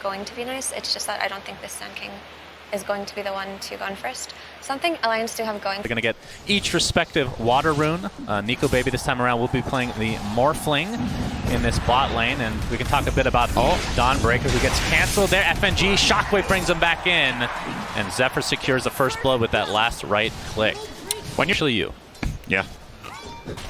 going to be nice. It's just that I don't think this Sand King is going to be the one to go in first. Something Alliance do have going. They're going to get each respective water rune. Nico Baby this time around will be playing the Morphling in this bot lane, and we can talk a bit about Dawn Bracker, who gets canceled there. FNG, Shockwave brings him back in, and Zephyr secures the first blood with that last right click. When usually you. Yeah.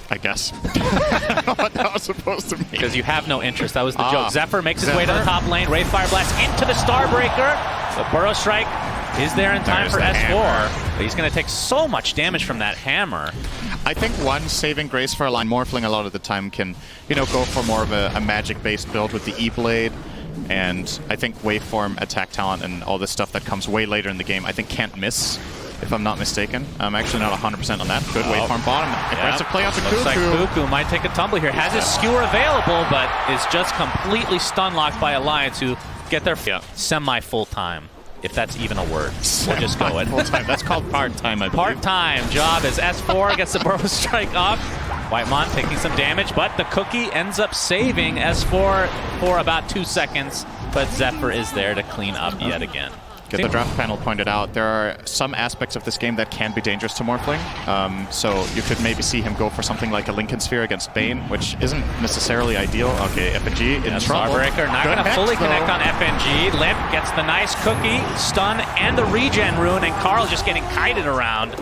I guess. I don't know what that was supposed to mean. Because you have no interest. That was the joke. Zephyr makes his way to the top lane. Wraith Fire Blast into the Starbreaker. The Burrow Strike is there in time for S4. But he's going to take so much damage from that hammer. I think one saving grace for a line Morphling a lot of the time can, you know, go for more of a magic-based build with the E-Blade. And I think waveform, attack talent, and all this stuff that comes way later in the game, I think can't miss, if I'm not mistaken. I'm actually not 100% on that. Good waveform bottom. Aggressive play out to Cuckoo. Looks like Cuckoo might take a tumble here. Has his skewer available, but is just completely stun locked by Alliance, who get their semi-full time, if that's even a word. We'll just go it. Full-time. That's called part-time, I believe. Part-time job as S4 gets the Burrow Strike off. Whitemon taking some damage, but the Cookie ends up saving S4 for about 2 seconds, but Zephyr is there to clean up yet again. Get the draft panel pointed out, there are some aspects of this game that can be dangerous to Morphling. So you could maybe see him go for something like a Lincoln Sphere against Bane, which isn't necessarily ideal. Okay, FNG in trouble. Starbreaker not going to fully connect on FNG. Limp gets the nice Cookie, stun, and the regen rune, and Carl just getting kited around.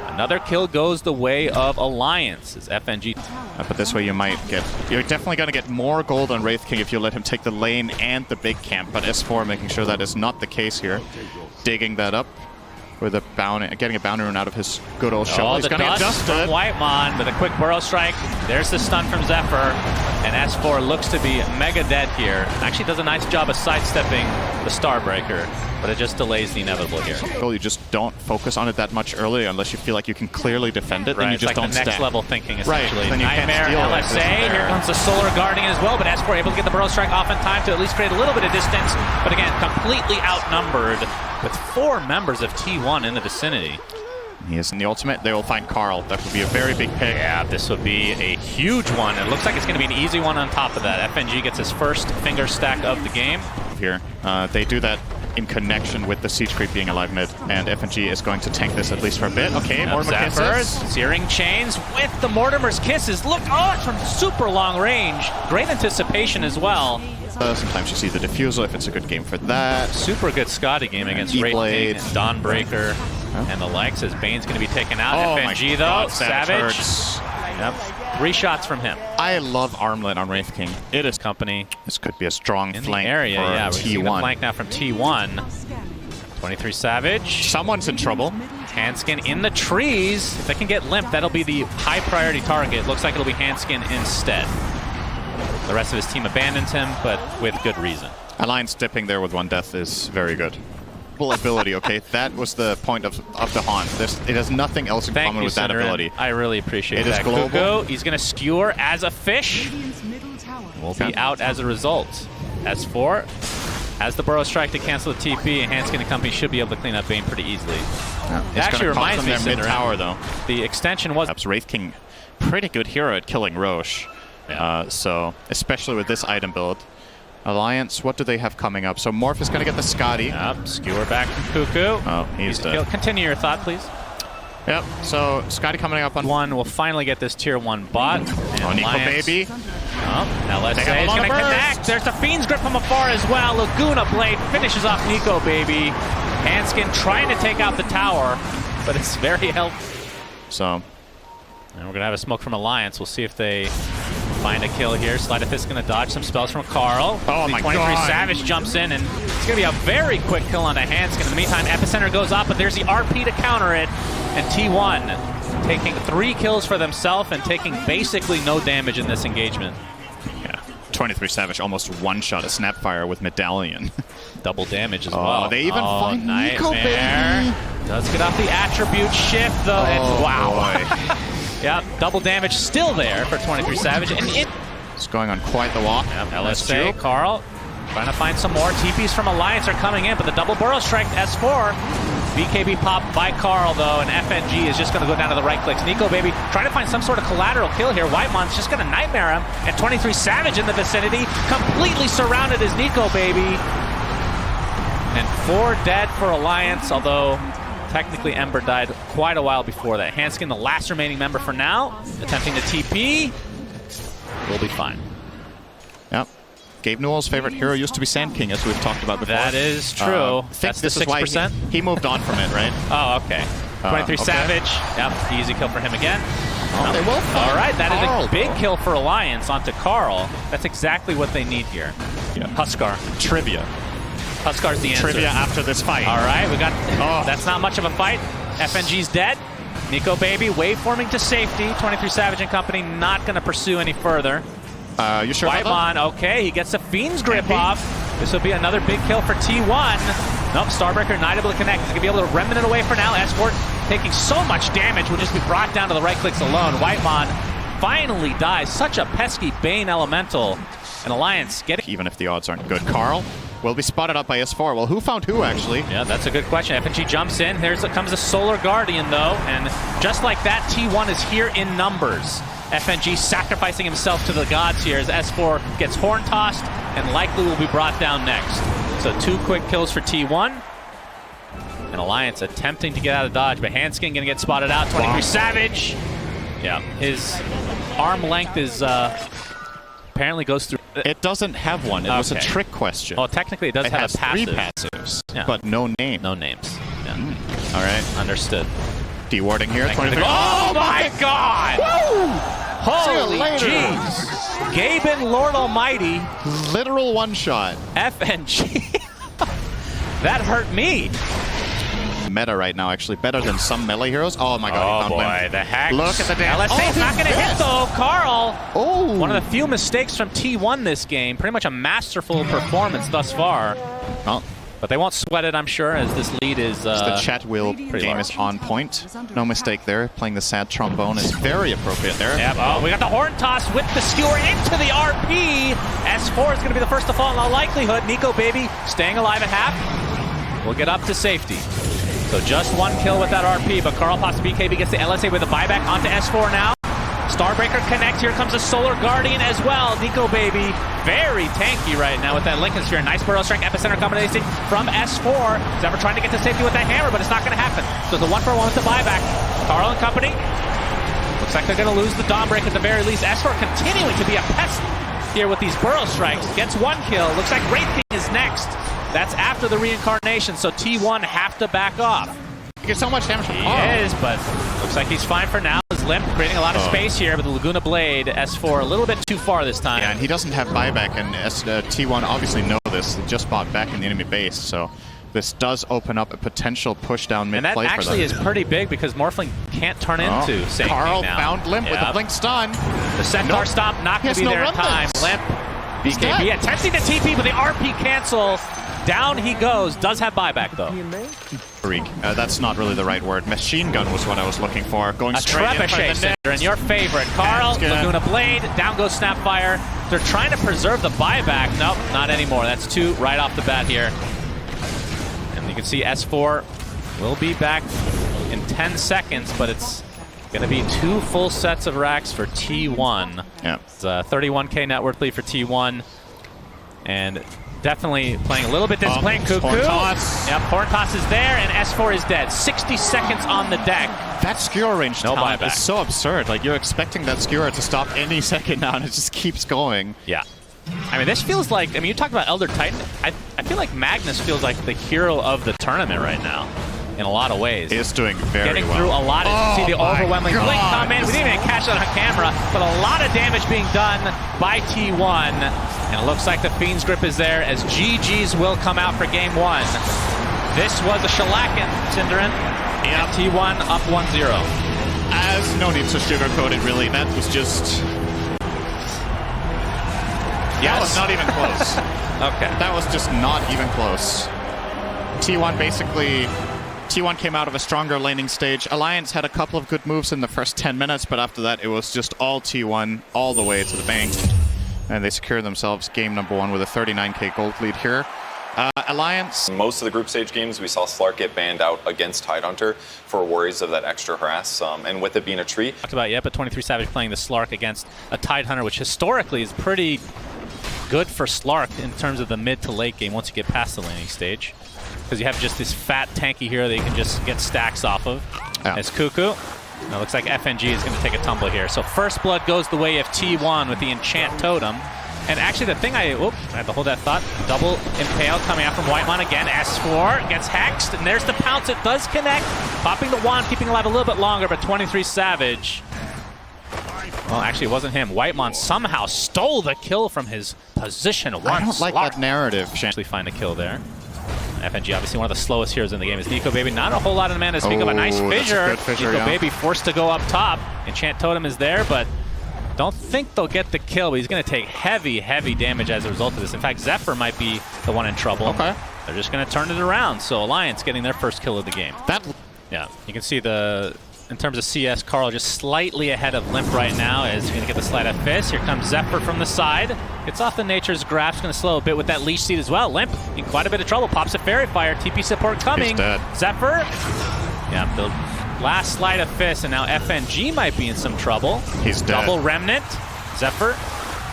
Another kill goes the way of Alliance as FNG. But this way you might get... You're definitely going to get more gold on Wraith King if you let him take the lane and the big camp. But S4 making sure that is not the case here. Digging that up with a bounty, getting a bounty rune out of his good old shovel. He's going to adjust from Whitemon with a quick Burrow Strike. There's the stun from Zephyr. And S4 looks to be mega dead here. Actually does a nice job of sidestepping the Starbreaker, but it just delays the inevitable here. You just don't focus on it that much early unless you feel like you can clearly defend it, then you just don't stack. Next level thinking, essentially. Then you Nightmare, can't steal LSA, here comes the Solar Guardian as well, but S4 able to get the Burrow Strike off in time to at least create a little bit of distance, but again, completely outnumbered with 4 members of T1 in the vicinity. He is in the ultimate. They will find Carl. That would be a very big pick. Yeah, this would be a huge one. It looks like it's going to be an easy one on top of that. FNG gets his first finger stack of the game. Here, they do that in connection with the Siege Creep being alive mid, and FNG is going to tank this at least for a bit. Okay, Mortimer kisses. Searing Chains with the Mortimer's kisses. Look, it's from super long range. Great anticipation as well. Sometimes you see the Diffusal if it's a good game for that. Super good Scotty game against Wraith King and Dawn Breaker and the likes, as Bane's going to be taken out. FNG though, Savage. Yep. 3 shots from him. I love Armlet on Wraith King. It is company. This could be a strong in flank the area. for We're seeing T1. a flank now from T1. 23 Savage. Someone's in trouble. Handskin in the trees. If they can get Limp, that'll be the high priority target. Looks like it'll be Handskin instead. The rest of his team abandons him, but with good reason. Alliance dipping there with 1 death is very good. Ability, okay? That was the point of the Haunt. It has nothing else in common with that ability. I really appreciate that. It is global. Cuckoo, he's going to skewer as a fish. Will be out as a result. S4 has the Burrow Strike to cancel the TP, and Hanskin and company should be able to clean up Bane pretty easily. It actually reminds me of mid-tower, though. The extension was... Wraith King, pretty good hero at killing Roche. Yeah. So, especially with this item build. Alliance, what do they have coming up? So Morph is going to get the Scotty. Yep, skewer back from Cuckoo. Oh, he's dead. Continue your thought, please. Yep, so Scotty coming up on 1. We'll finally get this tier 1 bot. Oh, Nico Baby. LSA is going to connect. There's the Fiend's Grip from afar as well. Laguna Blade finishes off Nico Baby. Hanskin trying to take out the tower, but it's very helpful. So. And we're going to have a smoke from Alliance. We'll see if they find a kill here. Sleight of Fist going to dodge some spells from Carl. Oh my 23 God. Savage jumps in, and it's going to be a very quick kill on the Hanskin. In the meantime, Epicenter goes up, but there's the RP to counter it. And T1 taking 3 kills for themselves and taking basically no damage in this engagement. Yeah, 23 Savage almost one-shot a Snapfire with Medallion. Double damage as well. They even find Nico Baby. Does get off the attribute shift, though. And wow. Yeah, double damage still there for 23 Savage. And it's going on quite the walk. Yep, LSA, Carl trying to find some more. TPs from Alliance are coming in, but the double Burrow Strike S4. BKB popped by Carl, though, and FNG is just going to go down to the right clicks. Nico Baby trying to find some sort of collateral kill here. Whitemon's just going to Nightmare him, and 23 Savage in the vicinity, completely surrounded as Nico Baby. And 4 dead for Alliance, although technically Ember died quite a while before that. Hanskin, the last remaining member for now, attempting to TP. Will be fine. Yep. Gabe Newell's favorite hero used to be Sand King, as we've talked about before. That is true. That's the 6%. He moved on from it, right? Oh, okay. 23 okay. Savage. Yep, easy kill for him again. They will find All right, that Carl, is a big though. kill for Alliance onto Carl. That's exactly what they need here. Yeah. Huskar. Trivia. Huskar's the answer. Trivia after this fight. All right, we got. Oh. That's not much of a fight. FNG's dead. Nico Baby waveforming to safety. 23 Savage and company not going to pursue any further. You sure about that? Whitemon, okay, he gets the Fiend's grip off. This will be another big kill for T1. Nope, Starbreaker not able to connect. He's going to be able to remnant it away for now. Escort taking so much damage will just be brought down to the right clicks alone. Whitemon finally dies. Such a pesky Bane Elemental. And Alliance getting... Even if the odds aren't good. Carl will be spotted up by S4. Well, who found who, actually? Yeah, that's a good question. FNG jumps in. Comes a Solar Guardian, though. And just like that, T1 is here in numbers. FNG sacrificing himself to the gods here as S4 gets horn tossed and likely will be brought down next. So 2 quick kills for T1. And Alliance attempting to get out of dodge, but Hanskin gonna get spotted out. 23 Savage. Yeah, his arm length is apparently goes through. It doesn't have one. It was a Okay. trick question. Oh, technically it does It have has a passive. 3 passives, Yeah. but no name. No names. Yeah. All right. Understood. Dewarding here. 23. Oh my God! Woo! Holy later. jeez! Gaben, Lord Almighty, Literal one-shot. FNG. That hurt me. Meta right now, actually. Better than some melee heroes. Oh my god, he Oh found boy, Limp. the hex. Look at the damage. LSA's not going to hit though. Carl, Oh! one of the few mistakes from T1 this game. Pretty much a masterful performance thus far. Well, But they won't sweat it, I'm sure, as this lead is... the chat wheel game is on point. No mistake there. Playing the sad trombone is very appropriate there. Yep. Oh, we got the horn toss with the skewer into the RP. S4 is going to be the first to fall in all likelihood. Nico Baby staying alive at half. We'll get up to safety. So just 1 kill with that RP, but Carl Pasta BKB gets the LSA with a buyback onto S4 now. Starbreaker connect. Here comes a Solar Guardian as well. Nico Baby very tanky right now with that Lincoln Sphere. Nice Burrow Strike Epicenter combination from S4. Zephyr trying to get to safety with that hammer, but it's not going to happen. So the 1-for-1 with the buyback. Carl and company. Looks like they're going to lose the Dawnbreak at the very least. S4 continuing to be a pest here with these Burrow Strikes. Gets 1 kill. Looks like Wraith King is next. That's after the reincarnation, so T1 have to back off. He gets so much damage from He Carl. is, but looks like he's fine for now. His Limp creating a lot of space here, but the Laguna Blade, S4, a little bit too far this time. Yeah, and he doesn't have buyback, and T1 obviously know this. They just bought back in the enemy base, so this does open up a potential push down mid And play that for them. actually is pretty big because Morphling can't turn into Sand Carl King now. found Limp with a blink stun. The Centaur Nope. stomp not He going has to be no there in time. remnants. Limp, He's BKB dead. attempting the TP, but the RP cancel. Down he goes. Does have buyback though. Freak. That's not really the right word. Machine gun was what I was looking for. Going A straight in for trebuchet the center net. in your favorite. Carl, That's good. Laguna Blade, down goes Snapfire. They're trying to preserve the buyback. Nope, not anymore. That's 2 right off the bat here. And you can see S4 will be back in 10 seconds, but it's going to be 2 full sets of racks for T1. Yeah. It's a 31K net worth lead for T1. And definitely playing a little bit disciplined. Cuckoo. Horn toss. Yep, horn toss is there, and S4 is dead. 60 seconds on the deck. That skewer range No talent buyback. is so absurd. Like, you're expecting that skewer to stop any second now, and it just keeps going. Yeah. I mean, this feels like, I mean, you talked about Elder Titan. I feel like Magnus feels like the hero of the tournament right now in a lot of ways. He is doing very Getting well. through a lot. As you see the my overwhelming God. blink come in. We didn't even catch that on camera, but a lot of damage being done by T1. And it looks like the Fiend's grip is there as GG's will come out for game 1. This was a shellacking, Cinderin. Yep. T1 up 1-0. As no need to sugarcoat it, really. That was just... That was not even close. Okay. That was just not even close. T1 basically... T1 came out of a stronger laning stage. Alliance had a couple of good moves in the first 10 minutes, but after that it was just all T1 all the way to the bank. And they secure themselves game number 1 with a 39k gold lead here. Alliance... Most of the group stage games, we saw Slark get banned out against Tidehunter for worries of that extra harass, and with it being a tree. Talked about yet, but 23 Savage playing the Slark against a Tidehunter, which historically is pretty good for Slark in terms of the mid to late game once you get past the laning stage. Because you have just this fat, tanky hero that you can just get stacks off of. Yeah. It's Cuckoo. Now it looks like FNG is going to take a tumble here. So first blood goes the way of T1 with the Enchant Totem. And actually the thing I had to hold that thought. Double Impale coming out from Whitemon again. S4 gets hexed, and there's the pounce. It does connect. Popping the wand, keeping alive a little bit longer, but 23 Savage. Well, actually, it wasn't him. Whitemon somehow stole the kill from his position once. I don't like that narrative. Actually find a kill there. FNG, obviously one of the slowest heroes in the game, is Nico Baby. Not a whole lot of mana to speak of. A nice fissure. Nico Baby forced to go up top. Enchant Totem is there, but don't think they'll get the kill, but he's going to take heavy, heavy damage as a result of this. In fact, Zephyr might be the one in trouble. Okay. They're just going to turn it around. So Alliance getting their first kill of the game. Yeah, you can see in terms of CS, Carl just slightly ahead of Limp right now as he's going to get the Sleight of Fist. Here comes Zephyr from the side. Gets off the Nature's Grasp, going to slow a bit with that Leech Seed as well. Limp in quite a bit of trouble. Pops a Fairy Fire. TP support coming. He's dead. Zephyr. Yeah, the last Sleight of Fist, and now FNG might be in some trouble. He's dead. Double Remnant. Zephyr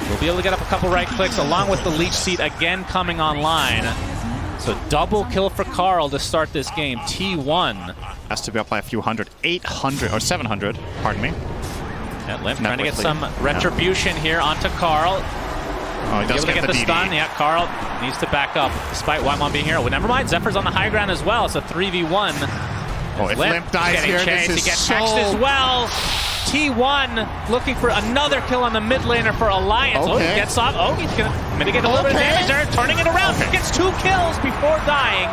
will be able to get up a couple right clicks along with the Leech Seed again coming online. So double kill for Carl to start this game. T1 has to be up by a few hundred. 800 or 700, pardon me. Yeah, Limp trying to get some retribution here onto Carl. Oh, he does get the stun. Yeah, Carl needs to back up despite Whitemon being here. Well, never mind, Zephyr's on the high ground as well. It's a 3v1. Oh, if Limp dies here, this is he gets so... hexed as well. T1 looking for another kill on the mid laner for Alliance. Okay. Oh, he gets off. Oh, he's going to mitigate a little bit of damage there. Turning it around. Okay. Gets 2 kills before dying.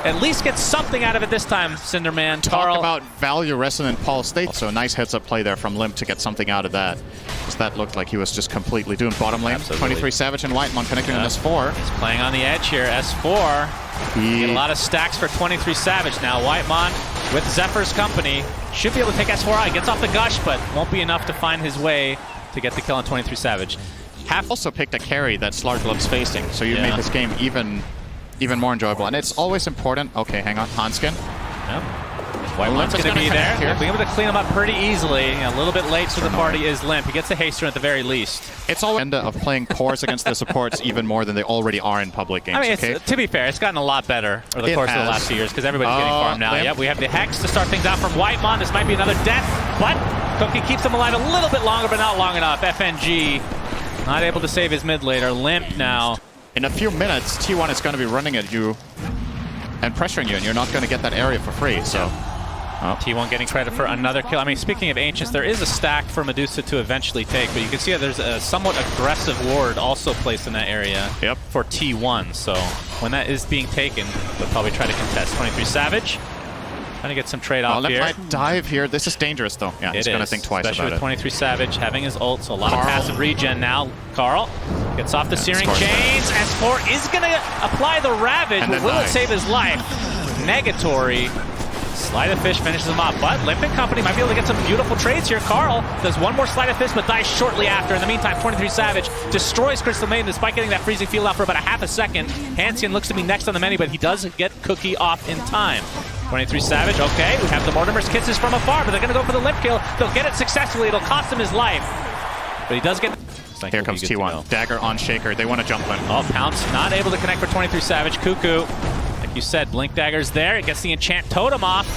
At least gets something out of it this time, Cinderman. Talk about value resonant Paul State. So a nice heads-up play there from Limp to get something out of that. Because that looked like he was just completely doomed. Bottom lane, Absolutely. 23 Savage and Whitemon connecting on S4. He's playing on the edge here. S4. Get a lot of stacks for 23 Savage now. Whitemon with Zephyr's company should be able to take S4 out. He gets off the gush, but won't be enough to find his way to get the kill on 23 Savage. Have also picked a carry that Slark loves facing, so you made this game even more enjoyable. And it's always important. Okay, hang on, Hanskin. Yep. Whitemon's going to be there. He'll be able to clean him up pretty easily. A little bit late to the party is Limp. He gets the haste rune at the very least. It's always the end of playing cores against the supports even more than they already are in public games. I mean, to be fair, it's gotten a lot better over the course of the last few years because everybody's getting farmed now. Limp. Yep, we have the Hex to start things out from Whitemon. This might be another death, but Cookie keeps him alive a little bit longer, but not long enough. FNG not able to save his mid laner. Limp now. In a few minutes, T1 is going to be running at you and pressuring you, and you're not going to get that area for free. So. T1 getting credit for another kill. I mean, speaking of Ancients, there is a stack for Medusa to eventually take, but you can see that there's a somewhat aggressive ward also placed in that area for T1. So when that is being taken, they'll probably try to contest. 23 Savage. Trying to get some trade-off here. Might dive here. This is dangerous, though. Yeah, he's going to think twice especially about with 23 Savage having his ult, so a lot Carl. of passive regen now. Carl gets off the Searing Chains. S4 is going to apply the Ravage, but will it save his life? Negatory. Sleight of Fist finishes him off, but Limp and company might be able to get some beautiful trades here. Carl does one more Sleight of Fist, but dies shortly after. In the meantime, 23 Savage destroys Crystal Maiden despite getting that freezing field out for about a half a second. Hanskin looks to be next on the menu, but he does get Cookie off in time. 23 Savage, okay, we have the Mortimer's Kisses from afar, but they're going to go for the Limp kill. They'll get it successfully. It'll cost him his life, but he does get... Here comes T1. Dagger on Shaker. They want to jump in. Oh, Pounce not able to connect for 23 Savage. Cuckoo, like you said, Blink Dagger's there. It gets the Enchant Totem off.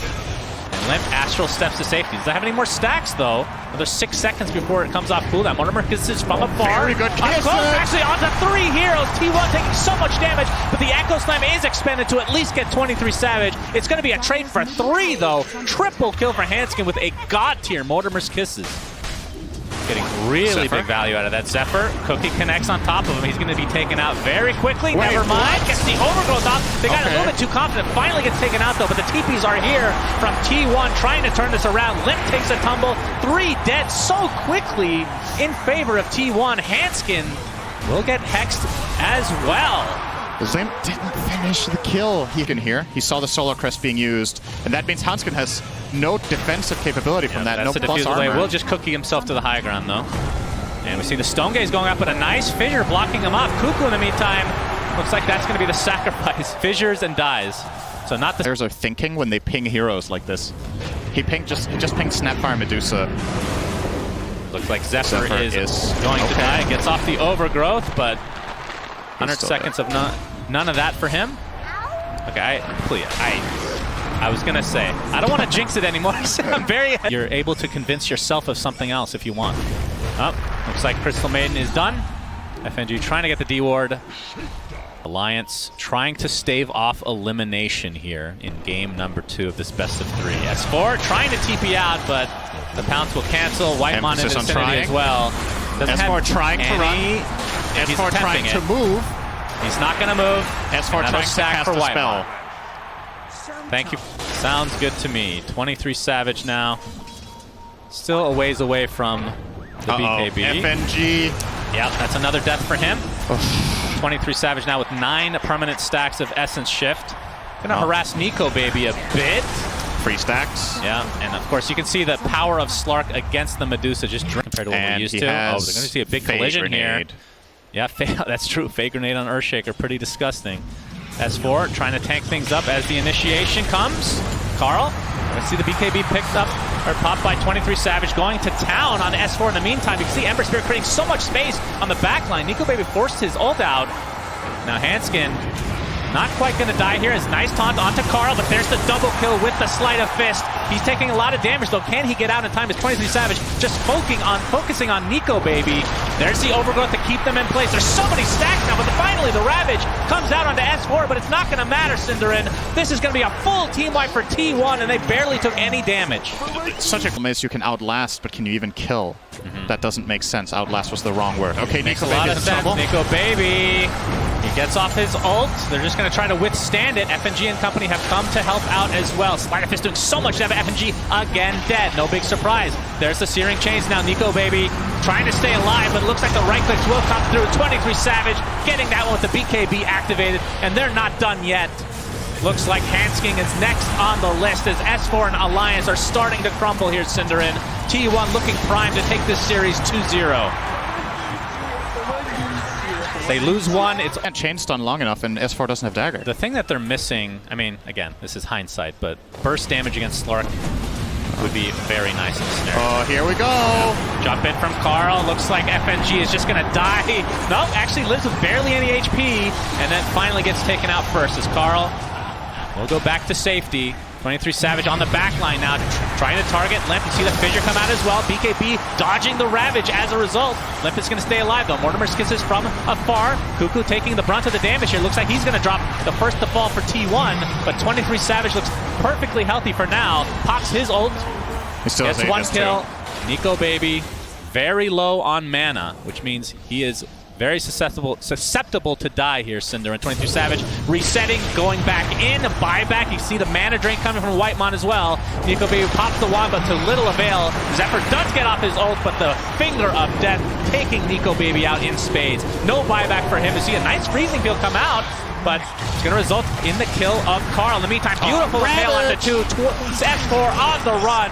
And Limp Astral steps to safety. Does that have any more stacks, though? Another 6 seconds before it comes off cooldown. Mortimer Kisses from afar. Very good Up close, actually, onto 3 heroes. T1 taking so much damage, but the Echo Slam is expended to at least get 23 Savage. It's going to be a trade for 3, though. Triple kill for Hanskin with a god tier Mortimer's Kisses. Getting really big value out of that. Zephyr, Cookie connects on top of him. He's going to be taken out very quickly. Never mind. Gets the overgrowth off. They got a little bit too confident. Finally gets taken out, though, but the TPs are here from T1 trying to turn this around. Limp takes a tumble. 3 dead so quickly in favor of T1. Hanskin will get hexed as well. Limp didn't finish the kill. He can hear. He saw the Solar Crest being used, and that means Hanskin has no defensive capability from that. No plus armor. Will just Cookie himself to the high ground, though. And we see the Stone Gaze going up, but a nice fissure blocking him off. Cuckoo, in the meantime, looks like that's going to be the sacrifice. Fissures and dies. So not the... Players are thinking when they ping heroes like this. He pinged just pinged Snapfire Medusa. Looks like Zephyr is going to die. Gets off the overgrowth, but 100 seconds of none of that for him. Okay, I was gonna say, I don't want to jinx it anymore. I'm very. You're able to convince yourself of something else if you want. Oh, looks like Crystal Maiden is done. FNG trying to get the D ward. Alliance trying to stave off elimination here in game number 2 of this best of 3. S4 trying to TP out, but the pounce will cancel. Whitemon in the vicinity as well. Doesn't S4 trying to run. S4 trying to move. He's not going to move. S4 trying to cast a spell. Thank you. Sounds good to me. 23 Savage now. Still a ways away from the BKB. FNG. Yeah, that's another death for him. 23 Savage now with 9 permanent stacks of Essence Shift. Gonna harass Nico Baby a bit. Free stacks. Yeah, and of course you can see the power of Slark against the Medusa just compared to what we're used to. Oh, they're gonna see a big collision here. Yeah, that's true. Fake grenade on Earthshaker, pretty disgusting. S4 trying to tank things up as the initiation comes. Carl, let's see the BKB picked up, or popped by 23 Savage, going to town on S4 in the meantime. You can see Ember Spirit creating so much space on the back line. Nico Baby forced his ult out. Now Hanskin not quite going to die here. It's nice taunt onto Carl, but there's the double kill with the Sleight of Fist. He's taking a lot of damage, though. Can he get out in time? As 23 Savage just focusing on Nico Baby. There's the overgrowth to keep them in place. There's so many stacks now, but finally the Ravage comes out onto S4, but it's not going to matter, Cinderin. This is going to be a full team wipe for T1, and they barely took any damage. Such a miss. You can outlast, but can you even kill? That doesn't make sense. Outlast was the wrong word. Okay, Nico Baby in trouble. Nico Baby. He gets off his ult. They're just going to try to withstand it. FNG and company have come to help out as well. Sleight of Fist doing so much damage. FNG again dead. No big surprise. There's the Searing Chains now. Nico Baby trying to stay alive, but it looks like the right clicks will come through. 23 Savage getting that one with the BKB activated, and they're not done yet. Looks like Hansking is next on the list as S4 and Alliance are starting to crumble here, Cinderin. T1 looking primed to take this series 2-0. They lose one. It's can't chain stun long enough, and S4 doesn't have dagger. The thing that they're missing, I mean, again, this is hindsight, but burst damage against Slark would be very nice in this scenario. Oh, here we go. Jump in from Carl. Looks like FNG is just going to die. No, actually lives with barely any HP, and then finally gets taken out first as Carl will go back to safety. 23 Savage on the back line now, trying to target Limp. You see the fissure come out as well. BKB dodging the Ravage as a result. Limp is going to stay alive though. Mortimer's kisses from afar. Cuckoo taking the brunt of the damage here. Looks like he's going to drop the first to fall for T1, but 23 Savage looks perfectly healthy for now. Pops his ult. He still gets one kill. Nico Baby very low on mana, which means he is very susceptible to die here, Cinder. And 23 Savage resetting, going back in, a buyback. You see the mana drain coming from Whitemon as well. Nico Baby pops the wand, but to little avail. Zephyr does get off his ult, but the finger of death taking Nico Baby out in spades. No buyback for him. You see a nice freezing field come out, but it's going to result in the kill of Carl. In the meantime, beautiful impale on the 2. S4 on the run,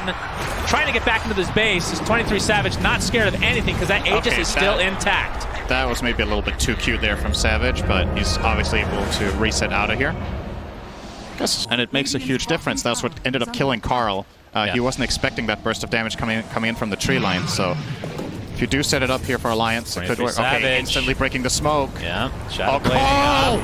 trying to get back into this base. 23 Savage not scared of anything because that Aegis is still intact. That was maybe a little bit too cute there from Savage, but he's obviously able to reset out of here. And it makes a huge difference. That's what ended up killing Carl. He wasn't expecting that burst of damage coming in from the tree line, so if you do set it up here for Alliance, it could work. Okay, instantly breaking the smoke. Yeah, Shadow Blade up.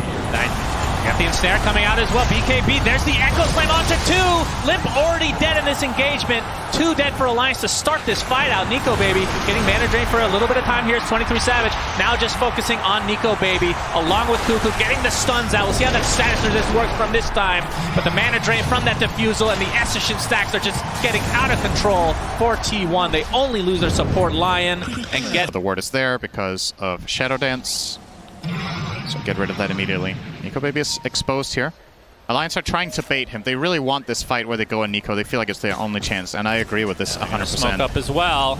Got the ensnare coming out as well. BKB, there's the Echo Slam onto 2. Limp already dead in this engagement. 2 dead for Alliance to start this fight out. Nico Baby getting mana drain for a little bit of time here. It's 23 Savage. Now just focusing on Nico Baby along with Cuckoo, getting the stuns out. We'll see how that status resist works from this time. But the mana drain from that Diffusal and the Essential stacks are just getting out of control for T1. They only lose their support Lion and get... The ward is there because of Shadow Dance. So get rid of that immediately. Nico Baby is exposed here. Alliance are trying to bait him. They really want this fight where they go on Nico. They feel like it's their only chance, and I agree with this 100%. Smoke up as well.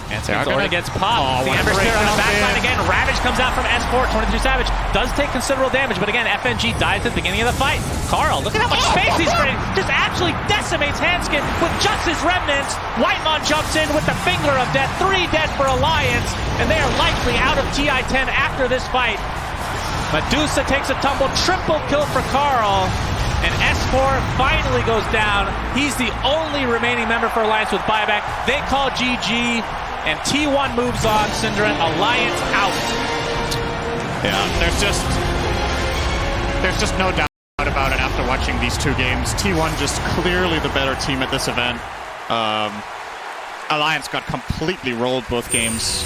And already gets popped. The Ember Spirit on the backline again. Ravage comes out from S4. 23 Savage does take considerable damage, but again, FNG dies at the beginning of the fight. Carl, look at how much space he's creating. Just absolutely decimates Hanskin with just his remnants. Whitemon jumps in with the finger of death. 3 dead for Alliance, and they are likely out of TI-10 after this fight. Medusa takes a tumble, triple kill for Carl, and S4 finally goes down. He's the only remaining member for Alliance with buyback. They call GG. and T1 moves on. Synderen, Alliance out. Yeah, there's just no doubt about it after watching these two games. T1 just clearly the better team at this event. Alliance got completely rolled both games.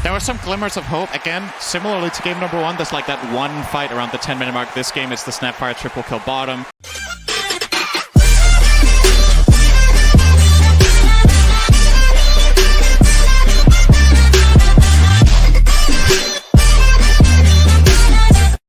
There were some glimmers of hope. Again, similarly to game number 1, there's like that one fight around the 10-minute mark. This game, it's the Snapfire triple kill bottom.